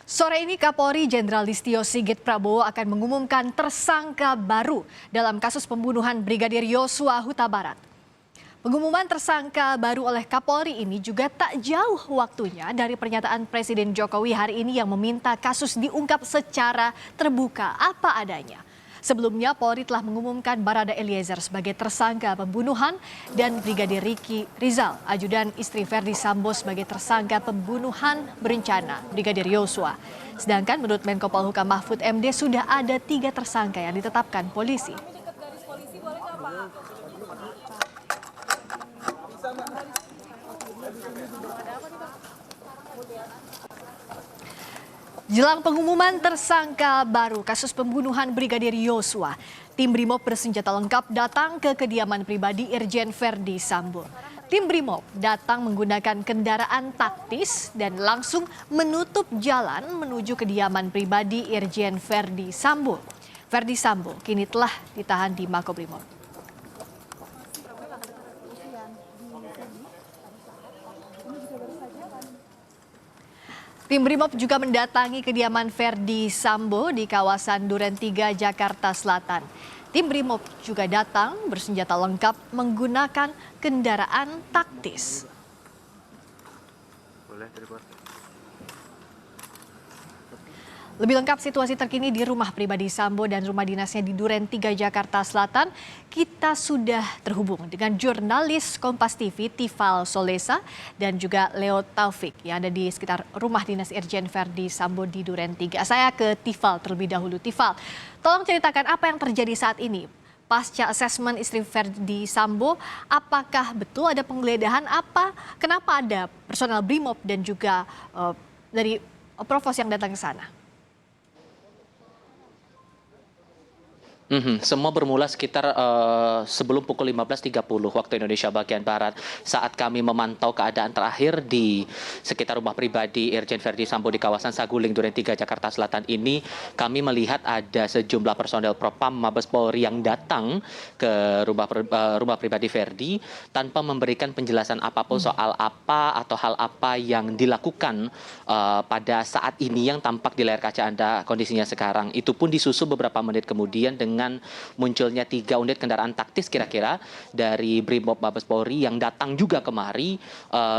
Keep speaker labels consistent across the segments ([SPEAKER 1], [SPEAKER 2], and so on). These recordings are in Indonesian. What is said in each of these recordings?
[SPEAKER 1] Sore ini Kapolri Jenderal Listio Sigit Prabowo akan mengumumkan tersangka baru dalam kasus pembunuhan Brigadir Yosua Huta Barat. Pengumuman tersangka baru oleh Kapolri ini juga tak jauh waktunya dari pernyataan Presiden Jokowi hari ini yang meminta kasus diungkap secara terbuka apa adanya. Sebelumnya Polri telah mengumumkan Barada Eliezer sebagai tersangka pembunuhan dan Brigadir Ricky Rizal, ajudan istri Verdi Sambo sebagai tersangka pembunuhan berencana Brigadir Yosua. Sedangkan menurut Menko Polhukam Mahfud MD sudah ada 3 tersangka yang ditetapkan polisi. Jelang pengumuman tersangka baru kasus pembunuhan Brigadir Yosua, tim Brimob bersenjata lengkap datang ke kediaman pribadi Irjen Verdi Sambo. Tim Brimob datang menggunakan kendaraan taktis dan langsung menutup jalan menuju kediaman pribadi Irjen Verdi Sambo. Verdi Sambo kini telah ditahan di Makobrimob. Tim Brimob juga mendatangi kediaman Verdi Sambo di kawasan Duren 3, Jakarta Selatan. Tim Brimob juga datang bersenjata lengkap menggunakan kendaraan taktis. Lebih lengkap situasi terkini di rumah pribadi Sambo dan rumah dinasnya di Duren 3, Jakarta Selatan. Kita sudah terhubung dengan jurnalis Kompas TV Tifal Solesa dan juga Leo Taufik yang ada di sekitar rumah dinas Irjen Verdi Sambo di Duren 3. Saya ke Tifal terlebih dahulu. Tifal, tolong ceritakan apa yang terjadi saat ini. Pasca asesmen istri Verdi Sambo, apakah betul ada penggeledahan kenapa ada personel Brimob dan juga dari Provos yang datang ke sana?
[SPEAKER 2] Semua bermula sekitar sebelum pukul 15.30 waktu Indonesia bagian Barat saat kami memantau keadaan terakhir di sekitar rumah pribadi Irjen Verdi Sambo di kawasan Saguling Duren 3 Jakarta Selatan ini. Kami melihat ada sejumlah personel Propam Mabes Polri yang datang ke rumah pribadi Verdi tanpa memberikan penjelasan apapun soal apa atau hal apa yang dilakukan pada saat ini yang tampak di layar kaca Anda kondisinya sekarang. Itu pun disusul beberapa menit kemudian dengan munculnya 3 unit kendaraan taktis kira-kira dari Brimob Mabes Polri yang datang juga kemari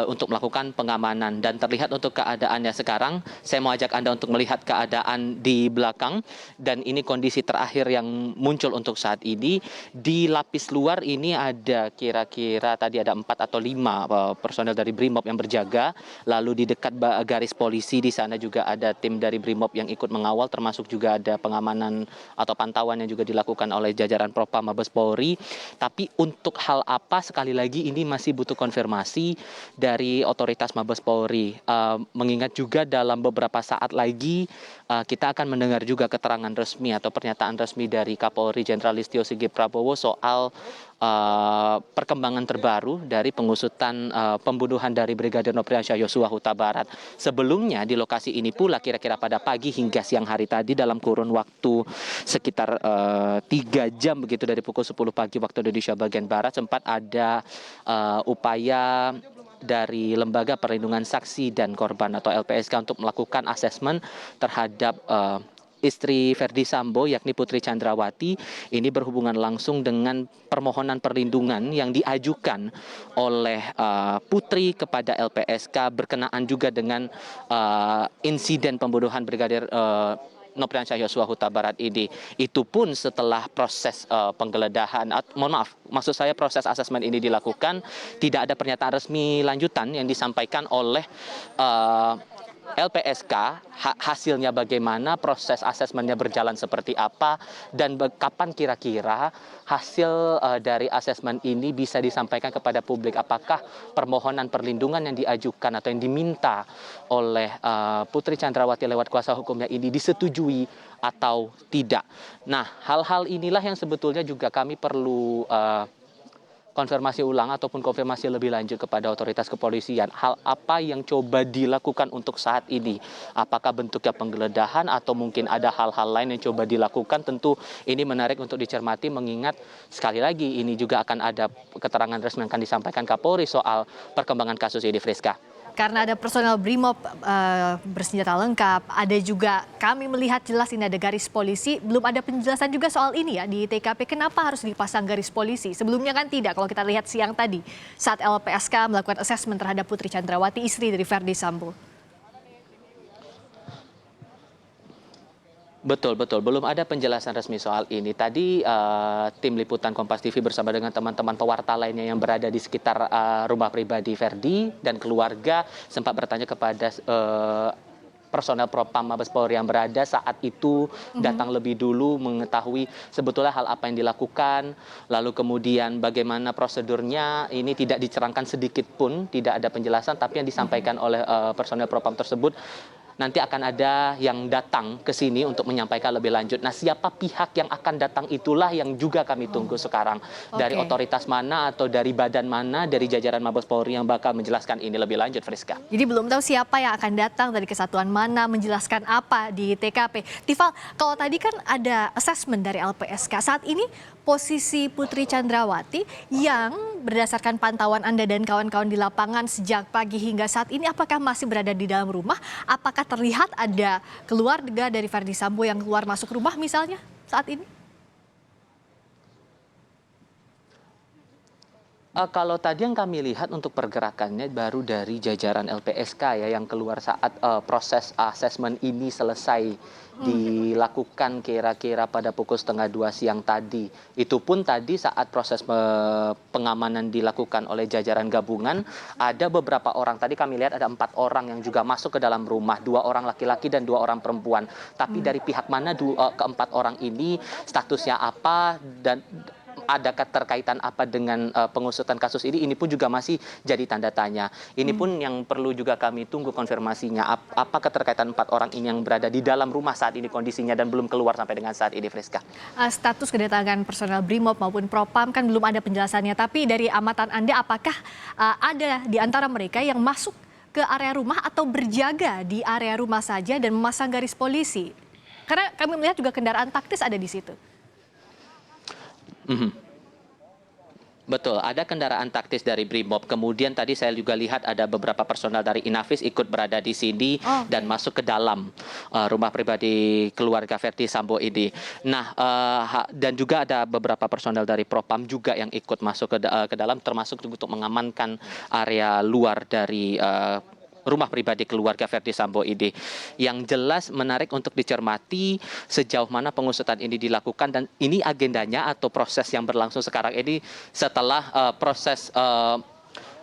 [SPEAKER 2] untuk melakukan pengamanan. Dan terlihat untuk keadaannya sekarang, saya mau ajak Anda untuk melihat keadaan di belakang. Dan ini kondisi terakhir yang muncul untuk saat ini. Di lapis luar ini ada kira-kira tadi ada 4 atau 5 personel dari Brimob yang berjaga. Lalu di dekat garis polisi di sana juga ada tim dari Brimob yang ikut mengawal, termasuk juga ada pengamanan atau pantauan yang juga dilakukan oleh jajaran Propam Mabes Polri. Tapi untuk hal apa sekali lagi ini masih butuh konfirmasi dari otoritas Mabes Polri. Mengingat juga dalam beberapa saat lagi kita akan mendengar juga keterangan resmi atau pernyataan resmi dari Kapolri Jenderal Listio Sigit Prabowo soal perkembangan terbaru dari pengusutan pembunuhan dari Brigadir Nofriansyah Yosua Huta Barat. Sebelumnya di lokasi ini pula kira-kira pada pagi hingga siang hari tadi dalam kurun waktu sekitar 3 jam begitu dari pukul 10 pagi waktu Indonesia bagian Barat sempat ada upaya dari Lembaga Perlindungan Saksi dan Korban atau LPSK untuk melakukan asesmen terhadap istri Verdi Sambo yakni Putri Chandrawati. Ini berhubungan langsung dengan permohonan perlindungan yang diajukan oleh Putri kepada LPSK berkenaan juga dengan insiden pembunuhan Brigadir Nofriansyah Yosua Huta Barat ini. Itu pun setelah proses penggeledahan, maksud saya proses asesmen ini dilakukan, tidak ada pernyataan resmi lanjutan yang disampaikan oleh LPSK, hasilnya bagaimana, proses asesmennya berjalan seperti apa, dan kapan kira-kira hasil dari asesmen ini bisa disampaikan kepada publik. Apakah permohonan perlindungan yang diajukan atau yang diminta oleh Putri Chandrawati lewat kuasa hukumnya ini disetujui atau tidak. Nah, hal-hal inilah yang sebetulnya juga kami perlu konfirmasi ulang ataupun konfirmasi lebih lanjut kepada otoritas kepolisian. Hal apa yang coba dilakukan untuk saat ini? Apakah bentuknya penggeledahan atau mungkin ada hal-hal lain yang coba dilakukan? Tentu ini menarik untuk dicermati mengingat sekali lagi ini juga akan ada keterangan resmi yang akan disampaikan Kapolri soal perkembangan kasus ini, Friska.
[SPEAKER 1] karena ada personel BRIMOB bersenjata lengkap, ada juga kami melihat jelas ini ada garis polisi, belum ada penjelasan juga soal ini ya di TKP, kenapa harus dipasang garis polisi? Sebelumnya kan tidak, kalau kita lihat siang tadi saat LPSK melakukan asesmen terhadap Putri Chandrawati, istri dari Verdi Sambo.
[SPEAKER 2] Betul, betul. Belum ada penjelasan resmi soal ini. Tadi tim liputan Kompas TV bersama dengan teman-teman pewarta lainnya yang berada di sekitar rumah pribadi Verdi dan keluarga sempat bertanya kepada personel Propam Mabes Polri yang berada saat itu, datang lebih dulu mengetahui sebetulnya hal apa yang dilakukan, lalu kemudian bagaimana prosedurnya. Ini tidak dicerangkan sedikit pun, tidak ada penjelasan, tapi yang disampaikan oleh personel Propam tersebut, nanti akan ada yang datang ke sini untuk menyampaikan lebih lanjut. Nah, siapa pihak yang akan datang itulah yang juga kami tunggu sekarang. Dari otoritas mana atau dari badan mana, dari jajaran Mabes Polri yang bakal menjelaskan ini lebih lanjut, Friska.
[SPEAKER 1] Jadi belum tahu siapa yang akan datang dari kesatuan mana, menjelaskan apa di TKP. Tifal, kalau tadi kan ada assessment dari LPSK, saat ini posisi Putri Chandrawati yang berdasarkan pantauan Anda dan kawan-kawan di lapangan sejak pagi hingga saat ini, apakah masih berada di dalam rumah? Apakah terlihat ada keluarga dari Verdi Sambo yang keluar masuk rumah misalnya saat ini?
[SPEAKER 2] Kalau tadi yang kami lihat untuk pergerakannya baru dari jajaran LPSK ya yang keluar saat proses asesmen ini selesai dilakukan kira-kira pada pukul 1:30 siang tadi. Itu pun tadi saat proses pengamanan dilakukan oleh jajaran gabungan, ada beberapa orang, tadi kami lihat ada 4 orang yang juga masuk ke dalam rumah, 2 orang laki-laki dan 2 orang perempuan. Tapi dari pihak mana keempat orang ini, statusnya apa, dan ada keterkaitan apa dengan pengusutan kasus ini pun juga masih jadi tanda tanya. Ini pun yang perlu juga kami tunggu konfirmasinya. Apa keterkaitan 4 orang ini yang berada di dalam rumah saat ini kondisinya dan belum keluar sampai dengan saat ini, Friska.
[SPEAKER 1] Status kedatangan personel BRIMOB maupun Propam kan belum ada penjelasannya. Tapi dari amatan Anda, apakah ada di antara mereka yang masuk ke area rumah atau berjaga di area rumah saja dan memasang garis polisi? Karena kami melihat juga kendaraan taktis ada di situ.
[SPEAKER 2] Betul, ada kendaraan taktis dari BRIMOB. Kemudian tadi saya juga lihat ada beberapa personel dari Inavis ikut berada di sini dan masuk ke dalam rumah pribadi keluarga Verdi Sambo ini. Nah, dan juga ada beberapa personel dari Propam juga yang ikut masuk ke dalam, termasuk untuk mengamankan area luar dari rumah pribadi keluarga Verdi Sambo ini. Yang jelas menarik untuk dicermati sejauh mana pengusutan ini dilakukan, dan ini agendanya atau proses yang berlangsung sekarang ini setelah proses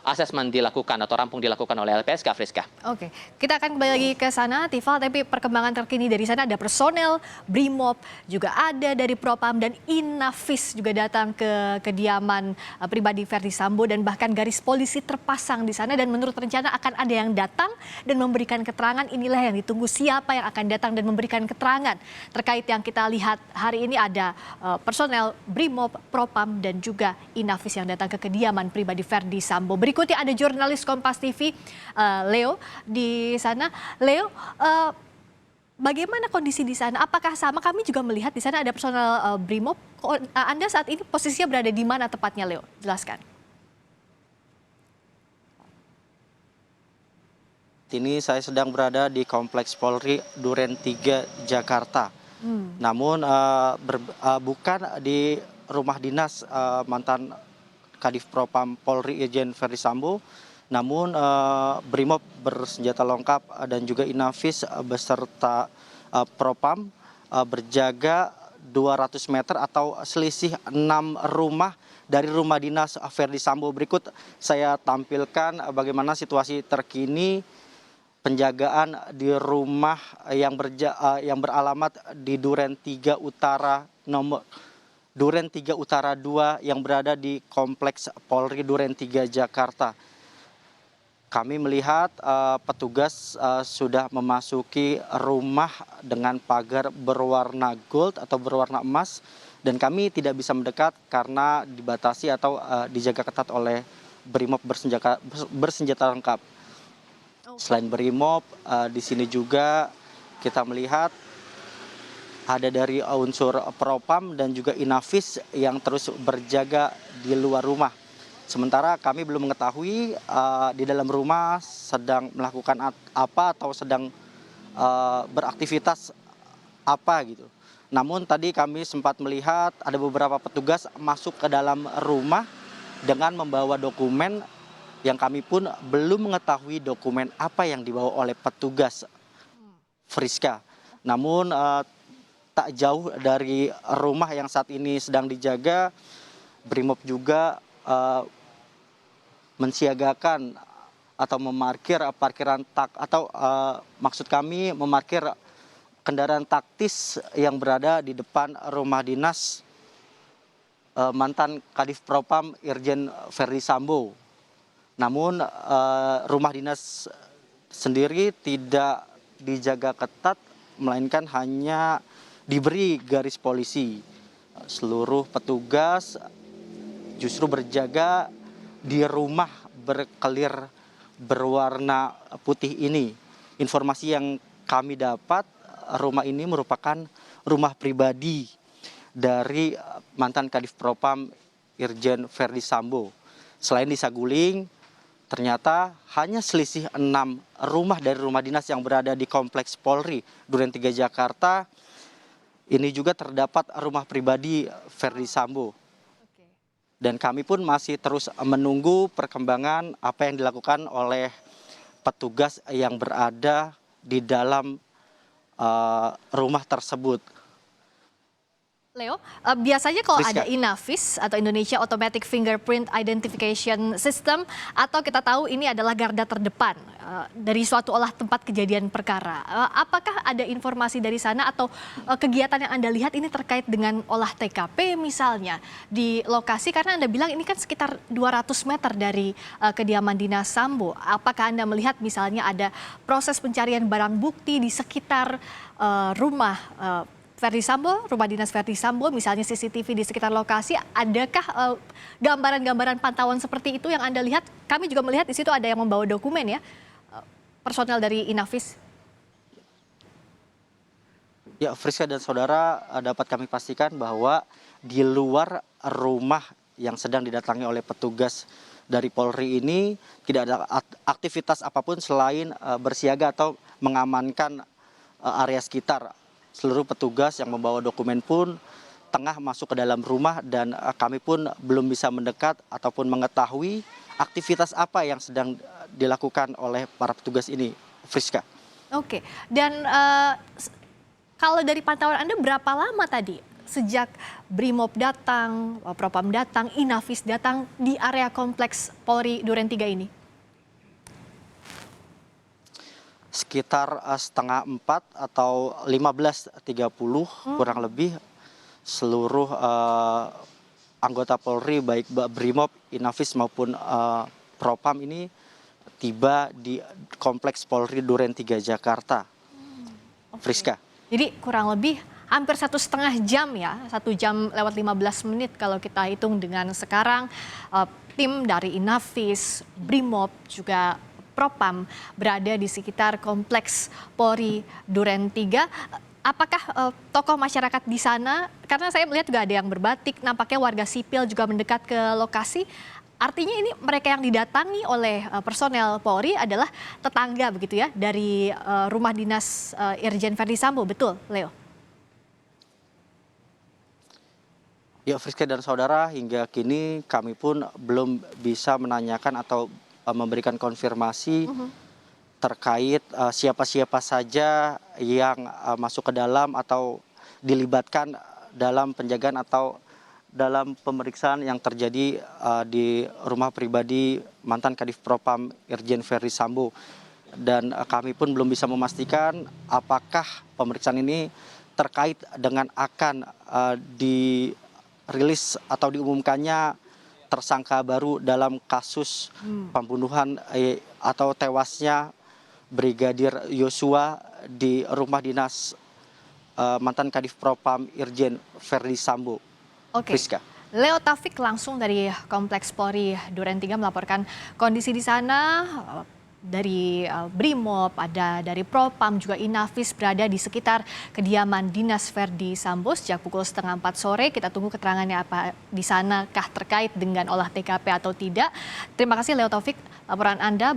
[SPEAKER 2] asesmen dilakukan atau rampung dilakukan oleh LPSK, Friska.
[SPEAKER 1] Oke, kita akan kembali lagi ke sana, Tifal. Tapi perkembangan terkini dari sana, ada personel BRIMOB, juga ada dari Propam dan Inavis juga datang ke kediaman pribadi Verdi Sambo, dan bahkan garis polisi terpasang di sana. Dan menurut rencana akan ada yang datang dan memberikan keterangan. Inilah yang ditunggu, siapa yang akan datang dan memberikan keterangan terkait yang kita lihat hari ini. Ada personel BRIMOB, Propam dan juga Inavis yang datang ke kediaman pribadi Verdi Sambo. Berikutnya ada jurnalis Kompas TV, Leo, di sana. Leo, bagaimana kondisi di sana? Apakah sama? Kami juga melihat di sana ada personel BRIMOB. Anda saat ini posisinya berada di mana tepatnya, Leo? Jelaskan.
[SPEAKER 3] Ini saya sedang berada di Kompleks Polri Duren 3, Jakarta. Namun bukan di rumah dinas mantan Kadif Propam Polri Irjen Verdi Sambo, namun BRIMOB bersenjata lengkap dan juga Inavis beserta Propam berjaga 200 meter atau selisih 6 rumah dari rumah dinas Verdi Sambo. Berikut saya tampilkan bagaimana situasi terkini penjagaan di rumah yang beralamat di Duren 3 Utara Duren 3 Utara 2 yang berada di Kompleks Polri Duren 3 Jakarta. Kami melihat petugas sudah memasuki rumah dengan pagar berwarna gold atau berwarna emas, dan kami tidak bisa mendekat karena dibatasi atau dijaga ketat oleh BRIMOB bersenjata lengkap. Selain BRIMOB, di sini juga kita melihat ada dari unsur Propam dan juga Inavis yang terus berjaga di luar rumah. Sementara kami belum mengetahui di dalam rumah sedang melakukan apa atau sedang beraktivitas apa gitu. Namun tadi kami sempat melihat ada beberapa petugas masuk ke dalam rumah dengan membawa dokumen yang kami pun belum mengetahui dokumen apa yang dibawa oleh petugas, Friska. Namun tak jauh dari rumah yang saat ini sedang dijaga, Brimob juga mensiagakan atau memarkir parkiran maksud kami memarkir kendaraan taktis yang berada di depan rumah dinas mantan Kadif Propam Irjen Verdi Sambo. Namun rumah dinas sendiri tidak dijaga ketat, melainkan hanya diberi garis polisi. Seluruh petugas justru berjaga di rumah berkelir berwarna putih ini. Informasi yang kami dapat, rumah ini merupakan rumah pribadi dari mantan Kadif Propam Irjen Verdi Sambo. Selain di Saguling, ternyata hanya selisih 6 rumah dari rumah dinas yang berada di Kompleks Polri Duren 3 Jakarta. Ini juga terdapat rumah pribadi Verdi Sambo. Dan kami pun masih terus menunggu perkembangan apa yang dilakukan oleh petugas yang berada di dalam rumah tersebut.
[SPEAKER 1] Leo, biasanya kalau
[SPEAKER 3] Rizka.
[SPEAKER 1] ada Inavis atau Indonesia Automatic Fingerprint Identification System, atau kita tahu ini adalah garda terdepan dari suatu olah tempat kejadian perkara. Apakah ada informasi dari sana atau kegiatan yang Anda lihat ini terkait dengan olah TKP misalnya di lokasi? Karena Anda bilang ini kan sekitar 200 meter dari kediaman dinas Sambo. Apakah Anda melihat misalnya ada proses pencarian barang bukti di sekitar rumah Verdi Sambo, rumah dinas Verdi Sambo, misalnya CCTV di sekitar lokasi, adakah gambaran-gambaran pantauan seperti itu yang Anda lihat? Kami juga melihat di situ ada yang membawa dokumen ya, personel dari Inavis.
[SPEAKER 3] Ya, Friska dan saudara, dapat kami pastikan bahwa di luar rumah yang sedang didatangi oleh petugas dari Polri ini tidak ada aktivitas apapun selain bersiaga atau mengamankan area sekitar. Seluruh petugas yang membawa dokumen pun tengah masuk ke dalam rumah dan kami pun belum bisa mendekat ataupun mengetahui aktivitas apa yang sedang dilakukan oleh para petugas ini, Friska.
[SPEAKER 1] Oke, dan kalau dari pantauan Anda berapa lama tadi sejak Brimob datang, Propam datang, Inavis datang di area kompleks Polri Duren 3 ini?
[SPEAKER 3] Sekitar setengah 4 atau 15.30 kurang lebih seluruh anggota Polri baik Brimob, Inavis maupun Propam ini tiba di Kompleks Polri Duren 3 Jakarta. Friska.
[SPEAKER 1] Jadi kurang lebih hampir 1,5 jam ya, 1 jam lewat 15 menit kalau kita hitung dengan sekarang tim dari Inavis, Brimob juga Propam berada di sekitar Kompleks Polri Duren 3. Apakah tokoh masyarakat di sana, karena saya melihat juga ada yang berbatik, nampaknya warga sipil juga mendekat ke lokasi. Artinya ini mereka yang didatangi oleh personel Polri adalah tetangga begitu ya dari rumah dinas Irjen Verdi Sambo, betul Leo?
[SPEAKER 3] Ya, Friska dan saudara, hingga kini kami pun belum bisa menanyakan atau memberikan konfirmasi terkait siapa-siapa saja yang masuk ke dalam atau dilibatkan dalam penjagaan atau dalam pemeriksaan yang terjadi di rumah pribadi mantan Kadif Propam Irjen Verdi Sambo. Dan kami pun belum bisa memastikan apakah pemeriksaan ini terkait dengan akan dirilis atau diumumkannya tersangka baru dalam kasus pembunuhan atau tewasnya Brigadir Yosua di rumah dinas mantan Kadif Propam Irjen Verdi Sambo.
[SPEAKER 1] Oke.
[SPEAKER 3] Friska.
[SPEAKER 1] Leo Taufik langsung dari Kompleks Polri Duren 3 melaporkan kondisi di sana. dari Brimob, ada dari Propam, juga Inavis berada di sekitar kediaman dinas Verdi Sambo sejak pukul setengah 4 sore. Kita tunggu keterangannya apa di sanakah terkait dengan olah TKP atau tidak. Terima kasih Leo Taufik, laporan Anda.